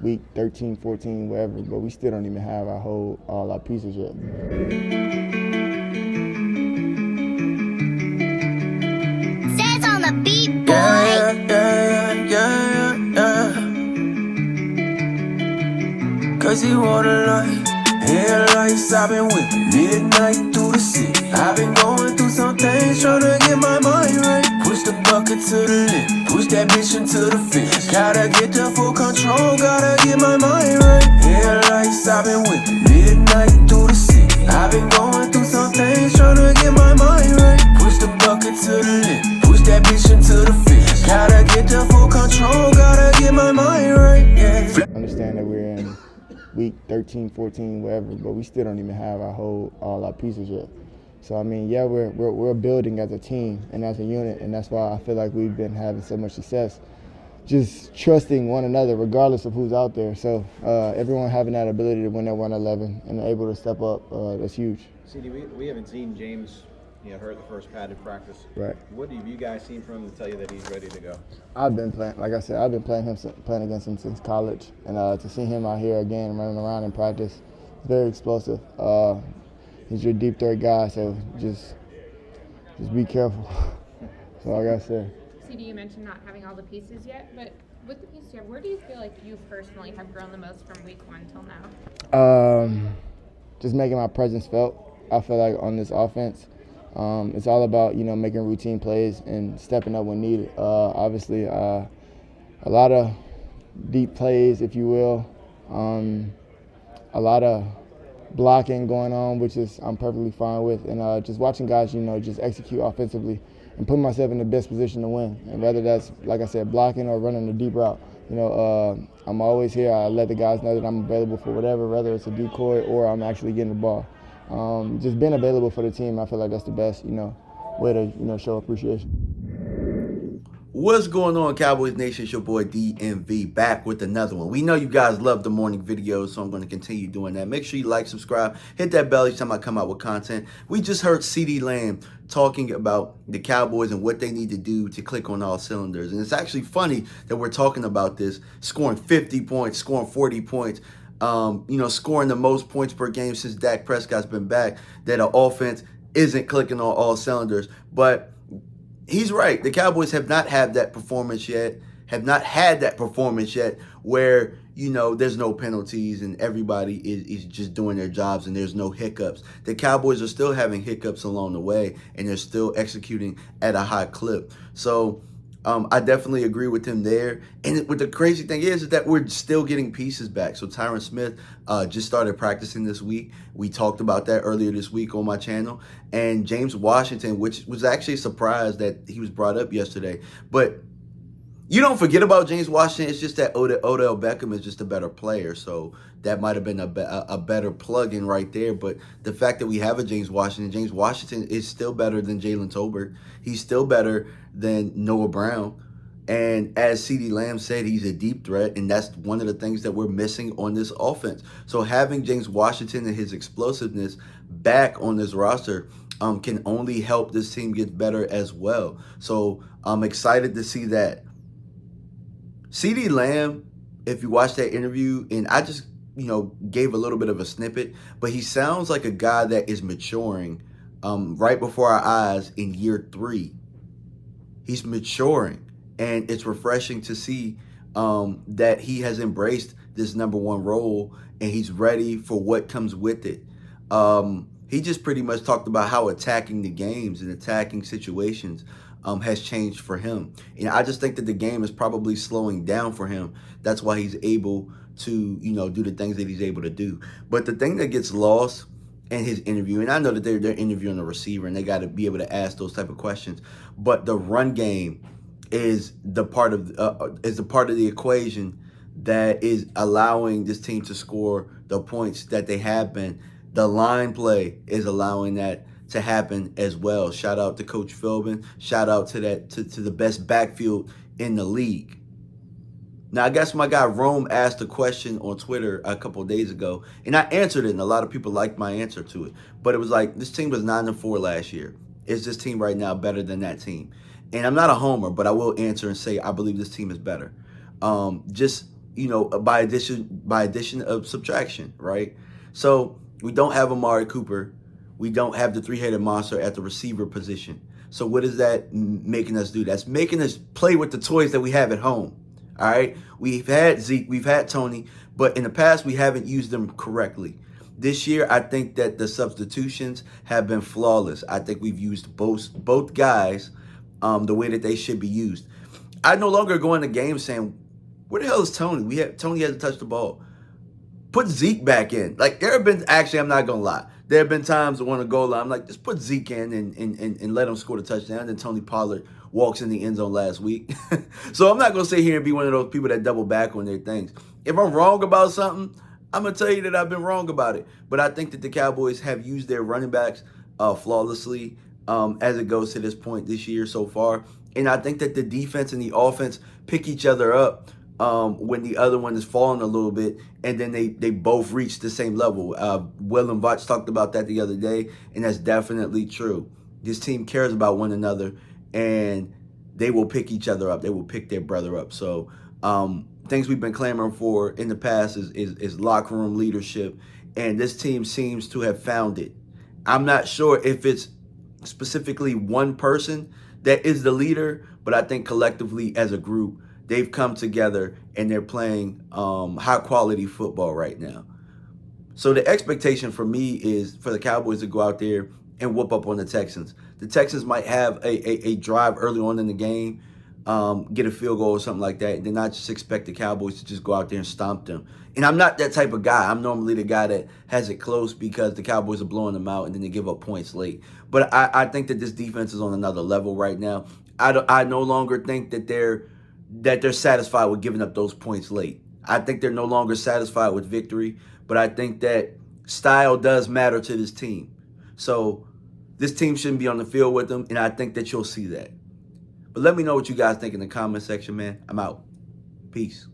week 13, 14, whatever, but we still don't even have all our pieces yet. Says on the beat, boy. Yeah. Cause he wanna light. Headlights, I've been whipping midnight through the city. I've been going through some things, tryna get my mind right. Push the bucket to the limit, push that bitch into the finish. Gotta get the full control, gotta get my mind right. Headlights, I've been whipping midnight through the city. I've been going through some things, tryna get my mind right. Push the bucket to the limit, push that bitch into the finish. Gotta get the full control, gotta get my mind right. Yeah. Understand that we're in week 13, 14, whatever, but we still don't even have all our pieces yet. So I mean, yeah, we're building as a team and as a unit, and that's why I feel like we've been having so much success, just trusting one another regardless of who's out there. So everyone having that ability to win at 111 and able to step up, that's huge. Cee Dee, we haven't seen James hurt the first padded practice. Right. What have you guys seen from him to tell you that he's ready to go? I've been playing, like I said, I've been playing against him since college, and to see him out here again running around in practice, very explosive. He's your deep threat guy, so just be careful. That's all I gotta say. Cee Dee, you mentioned not having all the pieces yet, but with the pieces you have, where do you feel like you personally have grown the most from week 1 till now? Just making my presence felt. I feel like on this offense, it's all about making routine plays and stepping up when needed. Obviously, a lot of deep plays, if you will, a lot of blocking going on, which is I'm perfectly fine with, and just watching guys, just execute offensively and put myself in the best position to win. And whether that's, like I said, blocking or running a deep route, I'm always here. I let the guys know that I'm available for whatever, whether it's a decoy or I'm actually getting the ball. Just being available for the team, I feel like that's the best, way to, show appreciation. What's going on, Cowboys Nation? It's your boy DMV back with another one. We know you guys love the morning videos, so I'm going to continue doing that. Make sure you like, subscribe, hit that bell each time I come out with content. We just heard Cee Dee Lamb talking about the Cowboys and what they need to do to click on all cylinders. And it's actually funny that we're talking about this, scoring 50 points, scoring 40 points, scoring the most points per game since Dak Prescott's been back, that an offense isn't clicking on all cylinders. But he's right. The Cowboys have not had that performance yet, where, there's no penalties and everybody is just doing their jobs and there's no hiccups. The Cowboys are still having hiccups along the way, and they're still executing at a high clip. So I definitely agree with him there. And what the crazy thing is that we're still getting pieces back. So Tyron Smith just started practicing this week. We talked about that earlier this week on my channel. And James Washington, which was actually a surprise that he was brought up yesterday. But you don't forget about James Washington. It's just that Odell Beckham is just a better player. So that might have been a better plug-in right there. But the fact that we have a James Washington is still better than Jalen Tolbert. He's still better than Noah Brown. And as Cee Dee Lamb said, he's a deep threat, and that's one of the things that we're missing on this offense. So having James Washington and his explosiveness back on this roster can only help this team get better as well. So I'm excited to see that. Cee Dee Lamb, if you watch that interview, and I just, gave a little bit of a snippet, but he sounds like a guy that is maturing right before our eyes in year 3. He's maturing, and it's refreshing to see that he has embraced this #1 role, and he's ready for what comes with it. He just pretty much talked about how attacking the games and attacking situations has changed for him. And I just think that the game is probably slowing down for him. That's why he's able to, do the things that he's able to do. But the thing that gets lost in his interview, and I know that they're interviewing a receiver and they got to be able to ask those type of questions, but the run game is the part of the equation that is allowing this team to score the points that they have been. The line play is allowing that to happen as well. Shout out to Coach Philbin. Shout out to the best backfield in the league. Now, I guess my guy Rome asked a question on Twitter a couple of days ago, and I answered it, and a lot of people liked my answer to it. But it was like, this team was 9-4 last year. Is this team right now better than that team? And I'm not a homer, but I will answer and say I believe this team is better. by addition of subtraction, right? So we don't have Amari Cooper. We don't have the three-headed monster at the receiver position. So what is that making us do? That's making us play with the toys that we have at home. All right? We've had Zeke, we've had Tony, but in the past we haven't used them correctly. This year, I think that the substitutions have been flawless. I think we've used both guys the way that they should be used. I no longer go into games saying, where the hell is Tony? Tony hasn't touched the ball. Put Zeke back in. Like, there have been, actually, I'm not going to lie. There have been times when a goal line, I'm like, just put Zeke in and let him score the touchdown. And Tony Pollard walks in the end zone last week. So I'm not going to sit here and be one of those people that double back on their things. If I'm wrong about something, I'm going to tell you that I've been wrong about it. But I think that the Cowboys have used their running backs flawlessly as it goes to this point this year so far. And I think that the defense and the offense pick each other up when the other one is falling a little bit, and then they both reach the same level. Will and Vach talked about that the other day, and that's definitely true. This team cares about one another, and they will pick each other up. They will pick their brother up. So things we've been clamoring for in the past is locker room leadership, and this team seems to have found it. I'm not sure if it's specifically one person that is the leader, but I think collectively as a group, they've come together and they're playing high-quality football right now. So the expectation for me is for the Cowboys to go out there and whoop up on the Texans. The Texans might have a drive early on in the game, get a field goal or something like that, and then I just expect the Cowboys to just go out there and stomp them. And I'm not that type of guy. I'm normally the guy that has it close because the Cowboys are blowing them out and then they give up points late. But I think that this defense is on another level right now. I no longer think that they're satisfied with giving up those points late. I think they're no longer satisfied with victory, but I think that style does matter to this team. So this team shouldn't be on the field with them, and I think that you'll see that. But let me know what you guys think in the comment section, man. I'm out. Peace.